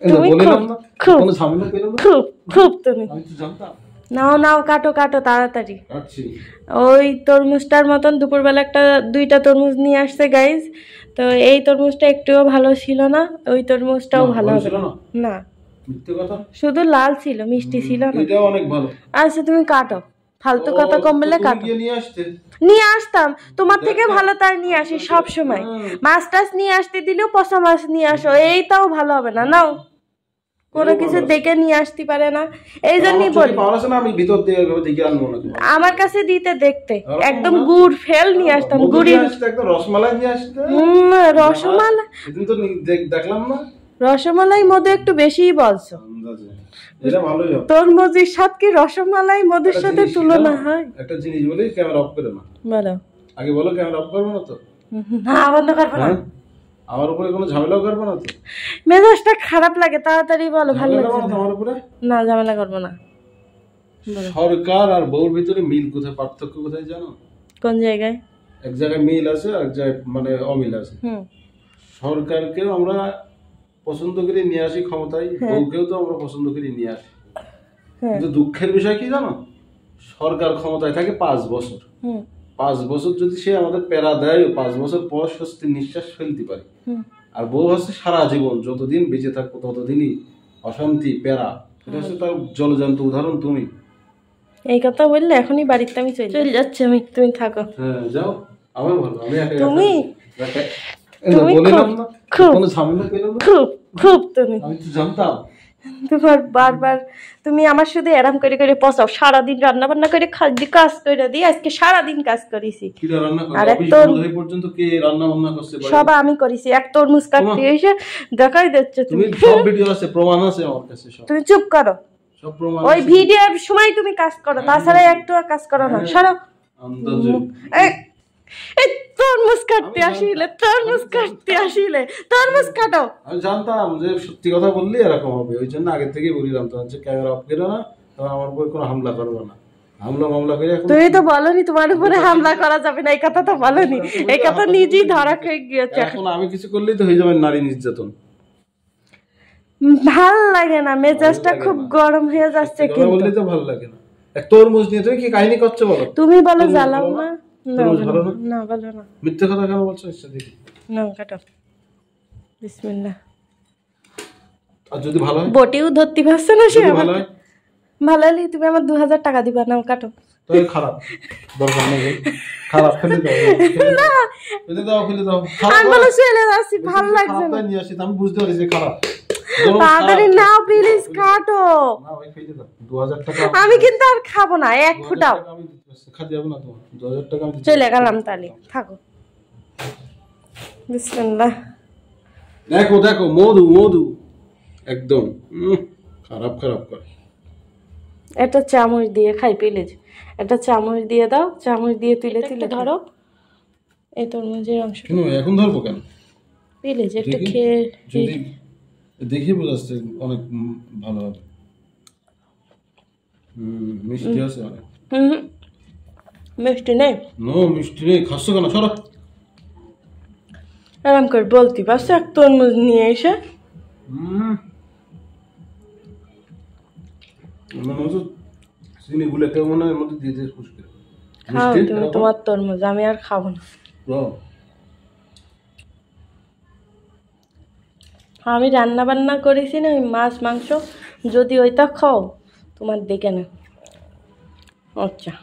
তুমি খুব খুব খুব তুমি নাও নাও, কাটো কাটো তাড়াতাড়ি। ওই তরমুজটার মতন দুপুরবেলা দুইটা তরমুজ নিয়ে আসছে গাইজ। তো এই তরমুজটা একটুও ভালো ছিল না, ওই তরমুজটাও ভালো হবে না, শুধু লাল ছিল, মিষ্টি ছিল না। আচ্ছা তুমি কাটো, ফালতু কথা কম বলে কাটো। নিয়ে আসতাম তোমার থেকে ভালো, তার নিয়ে আসি সব সময়। মাছ টাছ নিয়ে আসতে দিলেও পচা মাছ নিয়ে আসো, এইটাও ভালো হবে না। নাও, কোনো কিছু দেখে নিয়ে আসতে পারে না, এই জন্যই বলি আমার কাছে দিতে দেখতে একদম গুড় ফেল নিয়ে আসতাম। গুড়ি রসমালাই নিয়ে আসতে, রসমালাই দেখলাম না, রসমালাই মধু একটু বেশিই বলছো। তরমুজের স্বাদ কি রসমালাই মধুর সাথে তুলনা হয়? একটা জিনিস বলি, ক্যামেরা অফ করে না, বলো আগে বলো। ক্যামেরা অফ করবে না তো? না, বন্ধ করবে না। আমার উপরে কোনো ঝামেলা করবে না তো? মেজাজটা খারাপ লাগে, তাড়াতাড়ি বলো। ভালো লাগে না তোমার উপরে? না, ঝামেলা করব না। সরকার আর বউর ভিতরে মিল কোথায়, পার্থক্য কোথায় জানো? কোন জায়গায়? এক জায়গায় মিল আছে, এক জায়গায় মানে অমিল আছে। সরকারকেও আমরা পছন্দ করে নিয়ে আসি ক্ষমতায়, বউকেও তো আমরা পছন্দ করে নিয়ে আসি। কিন্তু দুঃখের বিষয় কি জানো, সরকার ক্ষমতায় থাকে 5 বছর। 5 বছর যদি সে আমাদের প্যারা দেয়, 5 বছর পর স্বস্তির নিঃশ্বাস ফেলতে পারে। আর বউ হচ্ছে সারা জীবন, যতদিন বেঁচে থাকবো ততদিনই অশান্তি, প্যারা। এটা হচ্ছে তার জলজান্ত উদাহরণ। তুমি এই কথা বললে এখনই বাড়িতে আমি চলে যাচ্ছি। আমি, তুমি থাকো। হ্যাঁ যাও, আমার ভালো, আমি একা। তুমি তোমার বারবার তুমি আমার শুধু এরাম করে করে পচাও। সারাদিন রান্না বান্না করে কাজ করে দিই, আজকে সারাদিন কাজ করেছি। আর সব আমি করেছি। এক তরমুজ কাটতে এসে দেখাই দিচ্ছে। তুমি চুপ করো, ওই ভিডিওর সময় তুমি কাজ করো, তাছাড়া একটু কাজ করো না। সরো। তরমুজ কাটতে আসিলে, তরমুজ কাটতে আসিলে তরমুজ কাটো। আমি জানতাম যে সত্যি কথা বললি এরকম হবে, ওই জন্য আগে থেকেই বলিলাম তো যে ক্যামেরা অফ করো না, তখন আমার উপর কোনো হামলা করবে না। মামলা করে তুমি তো বলনি তোমার উপরে হামলা করা যাবে না, এই কথা তো বলনি। এই কথা নিজেই ধরা খেয়ে গিয়েছে। এখন আমি কিছু করলেই তো হয়ে যাবে নারী নির্যাতন। ভাল লাগে না, মেজাজটা খুব গরম হয়ে যাচ্ছে। কিন্তু বললেই তো ভালো লাগে না। এক তরমুজ নিয়ে তুমি কি কাহিনী করছো বলো? তুমি বলো, জ্বালাও না। না ভালো না, মিথ্যে কথা কেন বলছো? দেখি না, কাটো। বিসমিল্লাহ। আর যদি ভালো হয়? বটিও ধরতে পারছ না সে। ভালো হয়, ভালো হলে তুমি আমার 2000 টাকা দিবা। নাও কাটো। তো খারাপ দরকার নেই, খারাপ ফেলে দাও। না ফেলে দাও, ফেলে দাও। আমি বলে চলে যাচ্ছি, ভালো লাগছে না। নিয়ে আসি, আমি বুঝতে পারি যে খারাপ। তাড়াতাড়ি না প্লিজ কাটো। না ভাই ফেলে দাও। 2000 টাকা আমি কিন্তু আর খাবো না, এক ফুটাও খাতে যাবো না। তোমার 2000 টাকা আমি চলে গেলাম, তাহলে থাকো। বিসমিল্লাহ। দেখো দেখো, মধু মধু একদম খারাপ খারাপ করে। একটা চামচ দিয়ে খাই প্লিজ, একটা চামচ দিয়ে দাও। চামচ দিয়ে তুলে তুলে ধরো এই তরমুজের অংশ। কেন এখন ধরবো কেন? প্লিজ একটু খেয়ে যদি দেখি বুঝাচ্ছে অনেক ভালো হবে। মিষ্টি আছে অনেক। মিষ্টি নেই? নো মিষ্টি নেই। খাচ্ছ কেন? সরো। আরাম করে বলতে পারছো, এক তরমুজ নিয়ে এসে। চিনি গুলে কেউ মনে হয় মধ্যে দিয়ে দিয়ে খুশকি। খাও তুমি তোমার তরমুজ, আমি আর খাবো না। আমি রান্না বান্না করেছি না, ওই মাছ মাংস, যদি ওইটা খাও তোমার দেখে না। আচ্ছা।